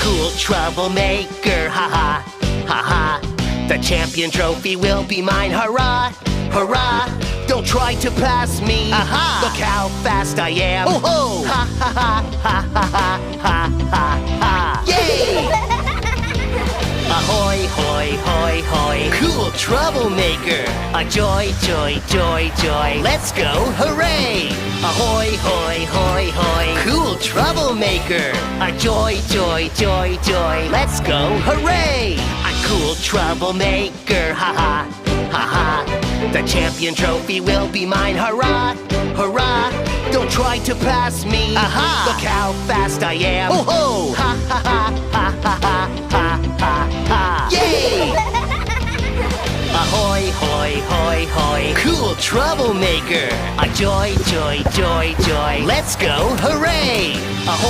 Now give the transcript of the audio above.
cool troublemaker, ha ha, ha ha. The champion trophy will be mine, hurrah, hurrah. Don't try to pass me, aha. Look how fast I am, ho ho, ha ha ha, ha ha ha, ha ha ha. Yay! Ahoy, hoy, hoy, hoy, cool troublemaker. A joy, joy, joy, joy, let's go, hooray! Ahoy, hoy, hoy, hoy, cool troublemaker. A joy, joy, joy, joy, let's go, hooray! A cool troublemaker, ha ha, ha ha. The champion trophy will be mine, hurrah, hurrah. Don't try to pass me, aha. Look how fast I am, ho ho, ha ha ha, ha ha ha, ha ha ha. Yay! Ahoy, hoy, hoy, hoy, cool troublemaker. A joy, joy, joy, joy, let's go, hooray! Ahoy.